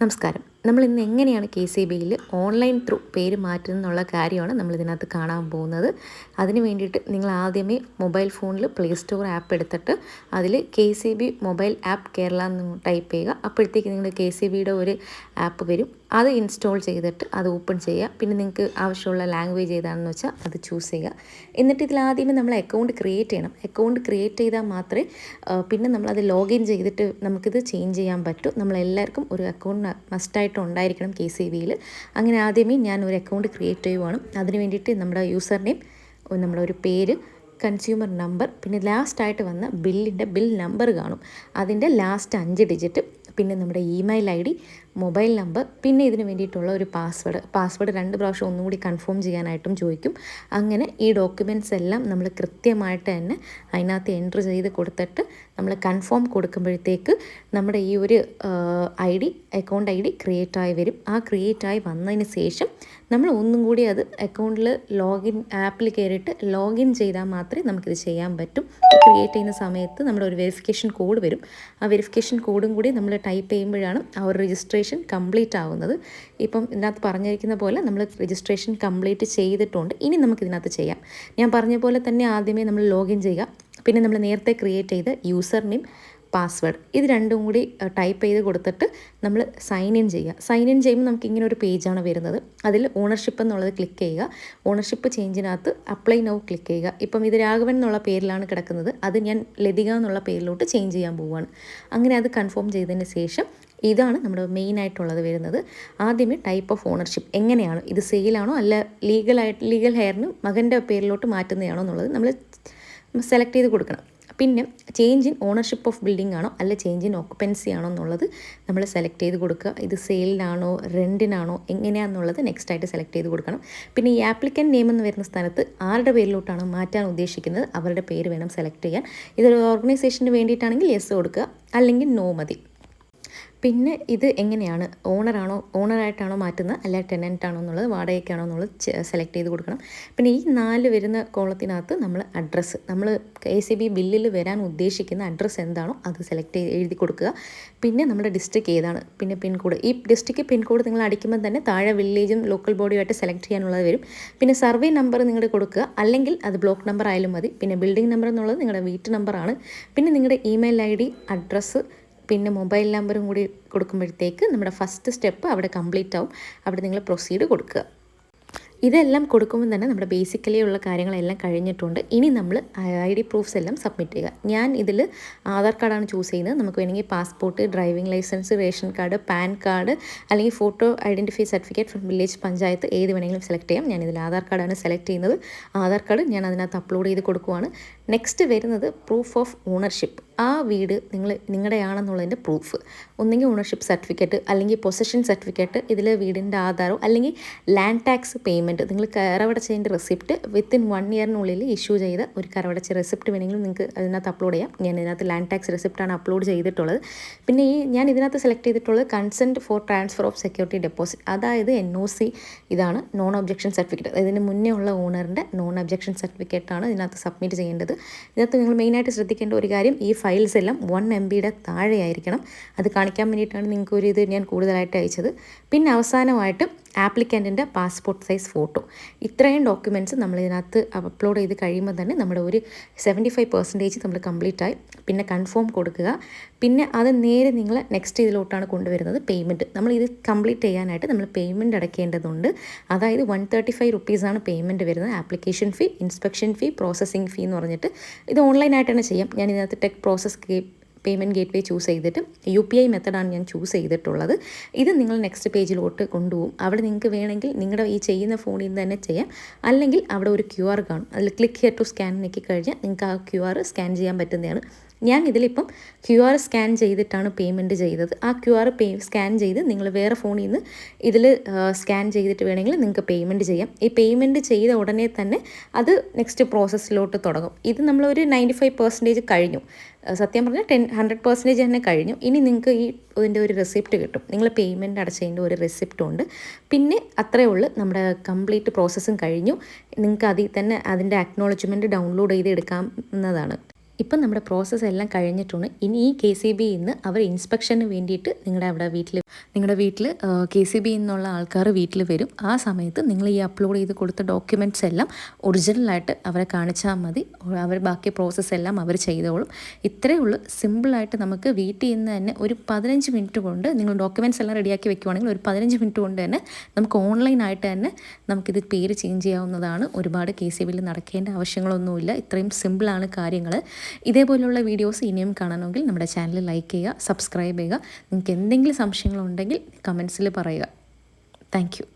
നമസ്കാരം. നമ്മൾ ഇന്ന് എങ്ങനെയാണ് KCBയിൽ ഓൺലൈൻ ത്രൂ പേര് മാറ്റുന്നതെന്നുള്ള കാര്യമാണ് നമ്മൾ ഇതിനകത്ത് കാണാൻ പോകുന്നത്. അതിന് വേണ്ടിയിട്ട് നിങ്ങൾ ആദ്യമേ മൊബൈൽ ഫോണിൽ പ്ലേ സ്റ്റോർ ആപ്പ് എടുത്തിട്ട് അതിൽ KCB മൊബൈൽ ആപ്പ് കേരള എന്ന് ടൈപ്പ് ചെയ്യുക. അപ്പോഴത്തേക്ക് നിങ്ങളുടെ KCBയുടെ ഒരു ആപ്പ് വരും. അത് ഇൻസ്റ്റാൾ ചെയ്തിട്ട് അത് ഓപ്പൺ ചെയ്യുക. പിന്നെ നിങ്ങൾക്ക് ആവശ്യമുള്ള ലാംഗ്വേജ് ഏതാണെന്ന് വെച്ചാൽ അത് ചൂസ് ചെയ്യുക. എന്നിട്ട് ഇതിൽ ആദ്യമേ നമ്മൾ അക്കൗണ്ട് ക്രിയേറ്റ് ചെയ്യണം. അക്കൗണ്ട് ക്രിയേറ്റ് ചെയ്താൽ മാത്രമേ പിന്നെ നമ്മളത് ലോഗിൻ ചെയ്തിട്ട് നമുക്കിത് ചേഞ്ച് ചെയ്യാൻ പറ്റൂ. നമ്മളെല്ലാവർക്കും ഒരു അക്കൗണ്ട് മസ്റ്റായിട്ട് ഉണ്ടായിരിക്കണം KCBയിൽ. അങ്ങനെ ആദ്യമേ ഞാൻ ഒരു അക്കൗണ്ട് ക്രിയേറ്റ് ചെയ്യുവാണ്. അതിന് വേണ്ടിയിട്ട് നമ്മുടെ യൂസർ നെയിം, നമ്മുടെ ഒരു പേര്, കൺസ്യൂമർ നമ്പർ, പിന്നെ ലാസ്റ്റായിട്ട് വന്ന ബിൽ നമ്പർ കാണും. അതിൻ്റെ ലാസ്റ്റ് 5 ഡിജിറ്റ്, പിന്നെ നമ്മുടെ ഇമെയിൽ ID, മൊബൈൽ നമ്പർ, പിന്നെ ഇതിന് വേണ്ടിയിട്ടുള്ള ഒരു പാസ്വേഡ് 2 പ്രാവശ്യം ഒന്നുകൂടി കൺഫേം ചെയ്യാനായിട്ടും ചോദിക്കും. അങ്ങനെ ഈ ഡോക്യുമെൻറ്റ്സ് എല്ലാം നമ്മൾ കൃത്യമായിട്ട് തന്നെ അതിനകത്ത് എൻട്രി ചെയ്ത് കൊടുത്തിട്ട് നമ്മൾ കൺഫേം കൊടുക്കുമ്പോഴത്തേക്ക് നമ്മുടെ ഈ ഒരു അക്കൗണ്ട് ID ക്രിയേറ്റ് ആയി വരും. ആ ക്രിയേറ്റ് ആയി വന്നതിന് ശേഷം നമ്മൾ ഒന്നും കൂടി അത് അക്കൗണ്ടിൽ ആപ്പിൽ കയറിയിട്ട് ലോഗിൻ ചെയ്താൽ മാത്രമേ നമുക്കിത് ചെയ്യാൻ പറ്റും. ക്രിയേറ്റ് ചെയ്യുന്ന സമയത്ത് നമ്മുടെ ഒരു വെരിഫിക്കേഷൻ കോഡ് വരും. ആ വെരിഫിക്കേഷൻ കോഡും കൂടി നമ്മൾ ടൈപ്പ് ചെയ്യുമ്പോഴാണ് ആ ഒരു രജിസ്ട്രേഷൻ കംപ്ലീറ്റ് ആവുന്നത്. ഇപ്പം ഇതിനകത്ത് പറഞ്ഞിരിക്കുന്ന പോലെ നമ്മൾ രജിസ്ട്രേഷൻ കംപ്ലീറ്റ് ചെയ്തിട്ടുണ്ട്. ഇനി നമുക്കിതിനകത്ത് ചെയ്യാം. ഞാൻ പറഞ്ഞ പോലെ തന്നെ ആദ്യമേ നമ്മൾ ലോഗിൻ ചെയ്യുക. പിന്നെ നമ്മൾ നേരത്തെ ക്രിയേറ്റ് ചെയ്ത യൂസർ നെയിം, പാസ്വേഡ്, ഇത് രണ്ടും കൂടി ടൈപ്പ് ചെയ്ത് കൊടുത്തിട്ട് നമ്മൾ സൈൻ ഇൻ ചെയ്യുമ്പോൾ നമുക്ക് ഇങ്ങനെ ഒരു പേജാണ് വരുന്നത്. അതിൽ ഓണർഷിപ്പ് എന്നുള്ളത് ക്ലിക്ക് ചെയ്യുക. ഓണർഷിപ്പ് ചേഞ്ചിനകത്ത് അപ്ലൈ നൗ ക്ലിക്ക് ചെയ്യുക. ഇപ്പം ഇത് രാഘവൻ എന്നുള്ള പേരിലാണ് കിടക്കുന്നത്. അത് ഞാൻ ലതിക എന്നുള്ള പേരിലോട്ട് ചേഞ്ച് ചെയ്യാൻ പോവുകയാണ്. അങ്ങനെ അത് കൺഫേം ചെയ്തതിന് ശേഷം ഇതാണ് നമ്മുടെ മെയിനായിട്ടുള്ളത് വരുന്നത്. ആദ്യമേ ടൈപ്പ് ഓഫ് ഓണർഷിപ്പ് എങ്ങനെയാണ്, ഇത് സെയിലാണോ അല്ല ലീഗൽ ഹെയറിന് മകൻ്റെ പേരിലോട്ട് മാറ്റുന്നതാണോ എന്നുള്ളത് നമ്മൾ സെലക്ട് ചെയ്ത് കൊടുക്കണം. പിന്നെ change in ownership of building ആണോ അല്ല ചേഞ്ച് ഇൻ ഓക്കുപ്പൻസി ആണോ എന്നുള്ളത് നമ്മൾ സെലക്ട് ചെയ്ത് കൊടുക്കുക. ഇത് സെയിലിനാണോ റെൻറ്റിനാണോ എങ്ങനെയാണെന്നുള്ളത് നെക്സ്റ്റ് ആയിട്ട് സെലക്ട് ചെയ്ത് കൊടുക്കണം. പിന്നെ ഈ ആപ്ലിക്കൻ്റ് നെയിം എന്ന് വരുന്ന സ്ഥലത്ത് ആരുടെ പേരിലോട്ടാണ് മാറ്റാൻ ഉദ്ദേശിക്കുന്നത് അവരുടെ പേര് വേണം സെലക്ട് ചെയ്യാൻ. ഇതൊരു ഓർഗനൈസേഷന് വേണ്ടിയിട്ടാണെങ്കിൽ യെസ് കൊടുക്കുക, അല്ലെങ്കിൽ നോ മതി. പിന്നെ ഇത് എങ്ങനെയാണ്, ഓണറായിട്ടാണോ മാറ്റുന്നത് അല്ല ടെനൻ്റാണോ എന്നുള്ളത്, വാടകയ്ക്കാണോ എന്നുള്ളത് സെലക്ട് ചെയ്ത് കൊടുക്കണം. പിന്നെ ഈ 4 വരുന്ന കോളത്തിനകത്ത് നമ്മൾ അഡ്രസ്സ്, നമ്മൾ KCB ബില്ലിൽ വരാൻ ഉദ്ദേശിക്കുന്ന അഡ്രസ്സ് എന്താണോ അത് എഴുതി കൊടുക്കുക. പിന്നെ നമ്മുടെ ഡിസ്ട്രിക്ട് ഏതാണ്, പിന്നെ പിൻകോഡ്, ഈ ഡിസ്ട്രിക്ട് പിൻകോഡ് നിങ്ങൾ അടിക്കുമ്പോൾ തന്നെ താഴെ വില്ലേജും ലോക്കൽ ബോഡിയുമായിട്ട് സെലക്ട് ചെയ്യാനുള്ളത് വരും. പിന്നെ സർവേ നമ്പർ നിങ്ങളുടെ കൊടുക്കുക, അല്ലെങ്കിൽ അത് ബ്ലോക്ക് നമ്പർ ആയാലും മതി. പിന്നെ ബിൽഡിംഗ് നമ്പർ എന്നുള്ളത് നിങ്ങളുടെ വീട്ട് നമ്പറാണ്. പിന്നെ നിങ്ങളുടെ ഇമെയിൽ ID, അഡ്രസ്സ്, പിന്നെ മൊബൈൽ നമ്പറും കൂടി കൊടുക്കുമ്പോഴത്തേക്ക് നമ്മുടെ ഫസ്റ്റ് സ്റ്റെപ്പ് അവിടെ കംപ്ലീറ്റ് ആവും. അവിടെ നിങ്ങൾ പ്രൊസീഡ് കൊടുക്കുക. ഇതെല്ലാം കൊടുക്കുമ്പോൾ തന്നെ നമ്മുടെ ബേസിക്കലി ഉള്ള കാര്യങ്ങളെല്ലാം കഴിഞ്ഞിട്ടുണ്ട്. ഇനി നമ്മൾ ID പ്രൂഫ്സ് എല്ലാം സബ്മിറ്റ് ചെയ്യുക. ഞാൻ ഇതിൽ ആധാർ കാർഡാണ് ചൂസ് ചെയ്യുന്നത്. നമുക്ക് വേണമെങ്കിൽ passport, driving licence, ration card, PAN card, അല്ലെങ്കിൽ photo identify certificate from village panchayat, ഏത് വേണമെങ്കിലും സെലക്ട് ചെയ്യാം. ഞാനിതിൽ ആധാർ കാർഡാണ് സെലക്ട് ചെയ്യുന്നത്. ആധാർ കാർഡ് ഞാൻ അതിനകത്ത് അപ്ലോഡ് ചെയ്ത് കൊടുക്കുവാണ്. നെക്സ്റ്റ് വരുന്നത് പ്രൂഫ് ഓഫ് ഓണർഷിപ്പ്. ആ വീട് നിങ്ങളുടെയാണെന്നുള്ളതിൻ്റെ പ്രൂഫ്, ഒന്നെങ്കിൽ ഓണർഷിപ്പ് സർട്ടിഫിക്കറ്റ് അല്ലെങ്കിൽ പൊസഷൻ സർട്ടിഫിക്കറ്റ്, ഇതിൽ വീടിൻ്റെ ആധാരോ അല്ലെങ്കിൽ ലാൻഡ് ടാക്സ് പേയ്മെൻറ്റ്, നിങ്ങൾ കരവടച്ചതിൻ്റെ റെസിപ്റ്റ് വിത്തിൻ 1 ഇയറിനുള്ളിൽ ഇഷ്യൂ ചെയ്ത ഒരു കരവടച്ച റെസിപ്റ്റ് വേണമെങ്കിലും നിങ്ങൾക്ക് അതിനകത്ത് അപ്ലോഡ് ചെയ്യാം. ഞാൻ ഇതിനകത്ത് ലാൻഡ് ടാക്സ് റെസിപ്റ്റാണ് അപ്ലോഡ് ചെയ്തിട്ടുള്ളത്. പിന്നെ ഞാൻ ഇതിനകത്ത് സെലക്ട് ചെയ്തിട്ടുള്ളത് consent four transfer of security deposit, അതായത് NOC. ഇതാണ് നോൺ ഒബ്ജക്ഷൻ സർട്ടിഫിക്കറ്റ്. ഇതിന് മുന്നേ ഉള്ള ഓണറിൻ്റെ നോൺ ഒബ്ജക്ഷൻ സർട്ടിഫിക്കറ്റാണ് ഇതിനകത്ത് സബ്മിറ്റ് ചെയ്യേണ്ടത്. ഇതിനകത്ത് നിങ്ങൾ മെയിനായിട്ട് ശ്രദ്ധിക്കേണ്ട ഒരു കാര്യം, ഈ ഫയൽസ് എല്ലാം 1 MBയുടെ താഴെയായിരിക്കണം. അത് കാണിക്കാൻ വേണ്ടിയിട്ടാണ് നിങ്ങൾക്ക് ഇത് ഞാൻ കൂടുതലായിട്ട് അയച്ചത്. പിന്നെ അവസാനമായിട്ട് ആപ്ലിക്കൻറ്റിൻ്റെ പാസ്പോർട്ട് സൈസ് ഫോട്ടോ. ഇത്രയും ഡോക്യുമെൻറ്റ്സ് നമ്മൾ ഇതിനകത്ത് അപ്ലോഡ് ചെയ്ത് കഴിയുമ്പോൾ തന്നെ നമ്മുടെ ഒരു 75% നമ്മൾ കംപ്ലീറ്റ് ആയി. പിന്നെ കൺഫേം കൊടുക്കുക. പിന്നെ അത് നേരെ നിങ്ങൾ നെക്സ്റ്റ് ഇതിലോട്ടാണ് കൊണ്ടുവരുന്നത് പേയ്മെൻറ്റ്. നമ്മൾ ഇത് കംപ്ലീറ്റ് ചെയ്യാനായിട്ട് നമ്മൾ പേയ്മെൻറ്റ് അടയ്ക്കേണ്ടതുണ്ട്. അതായത് 135 റുപ്പീസാണ് പേയ്മെൻറ്റ് വരുന്നത്. ആപ്ലിക്കേഷൻ ഫീ, ഇൻസ്പെക്ഷൻ ഫീ, പ്രോസസ്സിംഗ് ഫീ എന്ന് പറഞ്ഞിട്ട്. ഇത് ഓൺലൈനായിട്ടാണ് ചെയ്യാം. ഞാൻ ഇതിനകത്ത് tech process payment gateway choose ചെയ്തിട്ട് UPI മെത്തഡാണ് ഞാൻ ചൂസ് ചെയ്തിട്ടുള്ളത്. ഇത് നിങ്ങൾ നെക്സ്റ്റ് പേജിലോട്ട് കൊണ്ടുപോകും. അവിടെ നിങ്ങൾക്ക് വേണമെങ്കിൽ നിങ്ങളുടെ ഈ ചെയ്യുന്ന ഫോണിൽ നിന്ന് തന്നെ ചെയ്യാം, അല്ലെങ്കിൽ അവിടെ ഒരു QR കാണും. അതിൽ ക്ലിക്ക് ഹിയർ ടു സ്കാൻ ഞെക്കി കഴിഞ്ഞാൽ നിങ്ങൾക്ക് ആ QR സ്കാൻ ചെയ്യാൻ പറ്റുന്നതാണ്. ഞാൻ ഇതിലിപ്പം QR സ്കാൻ ചെയ്തിട്ടാണ് പേയ്മെൻറ്റ് ചെയ്തത്. ആ QR സ്കാൻ ചെയ്ത് നിങ്ങൾ വേറെ ഫോണിൽ നിന്ന് ഇതിൽ സ്കാൻ ചെയ്തിട്ട് വേണമെങ്കിൽ നിങ്ങൾക്ക് പേയ്മെൻറ്റ് ചെയ്യാം. ഈ പേയ്മെൻറ്റ് ചെയ്ത ഉടനെ തന്നെ അത് നെക്സ്റ്റ് പ്രോസസ്സിലോട്ട് തുടങ്ങും. ഇത് നമ്മളൊരു 95% കഴിഞ്ഞു. സത്യം പറഞ്ഞാൽ 100% തന്നെ കഴിഞ്ഞു. ഇനി നിങ്ങൾക്ക് ഇതിൻ്റെ ഒരു റെസിപ്റ്റ് കിട്ടും. നിങ്ങൾ പേയ്മെൻറ്റ് അടച്ചതിൻ്റെ ഒരു റെസിപ്റ്റ് ഉണ്ട്. പിന്നെ അത്രയേ ഉള്ളൂ, നമ്മുടെ കംപ്ലീറ്റ് പ്രോസസ്സും കഴിഞ്ഞു. നിങ്ങൾക്ക് അതിൽ തന്നെ അതിൻ്റെ അക്നോളജ്മെൻറ്റ് ഡൗൺലോഡ് ചെയ്ത് എടുക്കാവുന്നതാണ്. ഇപ്പം നമ്മുടെ പ്രോസസ്സ് എല്ലാം കഴിഞ്ഞിട്ടുണ്ട്. ഇനി ഈ KCB ഇന്ന് അവർ ഇൻസ്പെക്ഷന് വേണ്ടിയിട്ട് നിങ്ങളുടെ വീട്ടിൽ KCB എന്നുള്ള ആൾക്കാർ വീട്ടിൽ വരും. ആ സമയത്ത് നിങ്ങൾ ഈ അപ്ലോഡ് ചെയ്ത് കൊടുത്ത ഡോക്യുമെൻറ്റ്സ് എല്ലാം ഒറിജിനലായിട്ട് അവരെ കാണിച്ചാൽ മതി. അവർ ബാക്കി പ്രോസസ്സ് എല്ലാം അവർ ചെയ്തോളും. ഇത്രയേ ഉള്ളൂ. സിമ്പിളായിട്ട് നമുക്ക് വീട്ടിൽ നിന്ന് തന്നെ ഒരു 15 മിനിറ്റ് കൊണ്ട് നിങ്ങൾ ഡോക്യുമെൻറ്റ്സ് എല്ലാം റെഡിയാക്കി വെക്കുവാണെങ്കിൽ ഒരു 15 മിനിറ്റ് കൊണ്ട് തന്നെ നമുക്ക് ഓൺലൈനായിട്ട് തന്നെ നമുക്കിത് പേര് ചേഞ്ച് ചെയ്യാവുന്നതാണ്. ഒരുപാട് KCBയിൽ നടക്കേണ്ട ആവശ്യങ്ങളൊന്നുമില്ല. ഇത്രയും സിമ്പിളാണ് കാര്യങ്ങൾ. ഇതേപോലുള്ള വീഡിയോസ് ഇനിയും കാണണമെങ്കിൽ നമ്മുടെ ചാനൽ ലൈക്ക് ചെയ്യുക, സബ്സ്ക്രൈബ് ചെയ്യുക. നിങ്ങൾക്ക് എന്തെങ്കിലും സംശയങ്ങളുണ്ടെങ്കിൽ കമൻസിൽ പറയുക. Thank you.